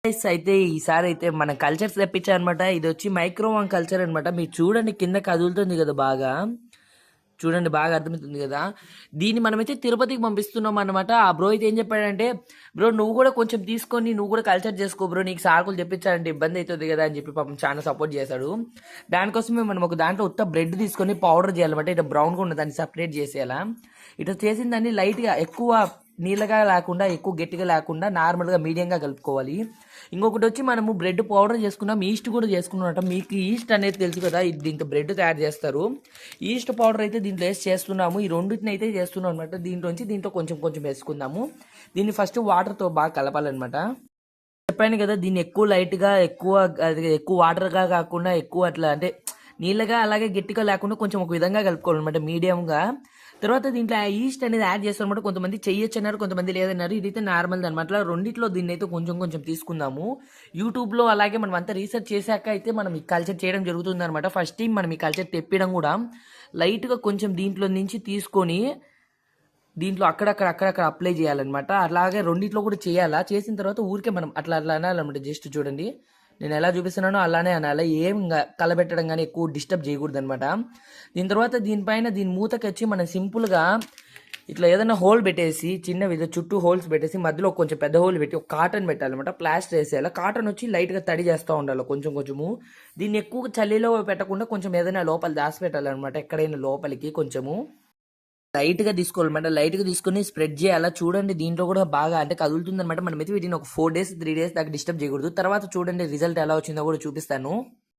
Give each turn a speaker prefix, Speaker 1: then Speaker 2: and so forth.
Speaker 1: Guys అయితే ఈసారి అయితే మన కల్చర్స్ తెప్పించారనమాట. ఇది వచ్చి మైక్రోవాన్ కల్చర్ అనమాట. మీరు చూడండి కింద కదులుతుంది కదా బాగా. చూడండి బాగా అర్థమవుతుంది కదా. దీన్ని మనమైతే తిరుపతికి పంపిస్తున్నాం అనమాట. ఆ బ్రో అయితే ఏం చెప్పాడంటే, బ్రో నువ్వు కూడా కొంచెం తీసుకొని నువ్వు కూడా కల్చర్ చేసుకో బ్రో, నీకు సార్కులు తెప్పించాలంటే ఇబ్బంది అవుతుంది కదా అని చెప్పి పాపం చాలా సపోర్ట్ చేశాడు. దానికోసమే మనం ఒక దాంట్లో ఉత్త బ్రెడ్ తీసుకొని పౌడర్ చేయాలన్నమాట. ఇట్లా బ్రౌన్గా ఉన్న దాన్ని సపరేట్ చేసేయాలా. ఇట్లా చేసిన దాన్ని లైట్గా ఎక్కువ నీళ్ళగా లేకుండా ఎక్కువ గట్టిగా లేకుండా నార్మల్గా మీడియంగా కలుపుకోవాలి. ఇంకొకటి వచ్చి మనము బ్రెడ్ పౌడర్ చేసుకున్నాం, ఈస్ట్ కూడా చేసుకున్నట్ట. మీకు ఈస్ట్ అనేది తెలుసు కదా, ఇది దీంతో బ్రెడ్ తయారు చేస్తారు. ఈస్ట్ పౌడర్ అయితే దీంట్లో వేసి చేస్తున్నాము. ఈ రెండింటిని అయితే చేస్తున్నాం అనమాట. దీంట్లో కొంచెం కొంచెం వేసుకుందాము. దీన్ని ఫస్ట్ వాటర్తో బాగా కలపాలన్నమాట. చెప్పాను కదా, దీన్ని ఎక్కువ లైట్గా ఎక్కువ వాటర్గా కాకుండా ఎక్కువ అట్లా అంటే నీళ్ళగా అలాగే గట్టిగా లేకుండా కొంచెం ఒక విధంగా కలుపుకోవాలన్నమాట మీడియంగా. తర్వాత దీంట్లో ఈస్ట్ అనేది యాడ్ చేస్తారనమాట. కొంతమంది చెయ్యొచ్చు అన్నారు, కొంతమంది లేదన్నారు. ఇదైతే నార్మల్ అనమాట. రెండిట్లో దీన్ని అయితే కొంచెం కొంచెం తీసుకుందాము. యూట్యూబ్లో అలాగే మనం అంతా రీసెర్చ్ చేశాక అయితే మనం ఈ కల్చర్ చేయడం జరుగుతుంది అనమాట. ఫస్ట్ టైం మనం ఈ కల్చర్ తెప్పడం కూడా లైట్గా కొంచెం దీంట్లో నుంచి తీసుకొని దీంట్లో అక్కడక్కడ అప్లై చేయాలన్నమాట. అలాగే రెండిట్లో కూడా చేయాలా. చేసిన తర్వాత ఊరికే మనం అట్లా అనాలన్నమాట. జస్ట్ చూడండి నేను ఎలా చూపిస్తున్నానో అలానే అనాలి. ఏం కలబెట్టడం కానీ ఎక్కువ డిస్టర్బ్ చేయకూడదు అనమాట. దీని తర్వాత దీనిపైన దీని మూతకి వచ్చి మనం సింపుల్గా ఇట్లా ఏదైనా హోల్ పెట్టేసి చిన్నవి చుట్టూ హోల్స్ పెట్టేసి మధ్యలో కొంచెం పెద్ద హోల్ పెట్టి ఒక కాటన్ పెట్టాలన్నమాట. ప్లాస్టర్ వేసేయాలి. కాటన్ వచ్చి లైట్గా తడి చేస్తూ ఉండాలి కొంచెం కొంచెము. దీన్ని ఎక్కువ చలిలో పెట్టకుండా కొంచెం ఏదైనా లోపల దాచి పెట్టాలన్నమాట. ఎక్కడైనా లోపలికి కొంచెము లైట్గా తీసుకోవాలన్నమాట. లైట్గా తీసుకొని స్ప్రెడ్ చేయాలా. చూడండి దీంట్లో కూడా బాగా అంటే కదులుతుంది అనమాట. మనమైతే వీటిని ఒక 4 days 3 days దాకా డిస్టర్బ్ చేయకూడదు. తర్వాత చూడండి రిజల్ట్ ఎలా వచ్చిందో కూడా చూపిస్తాను.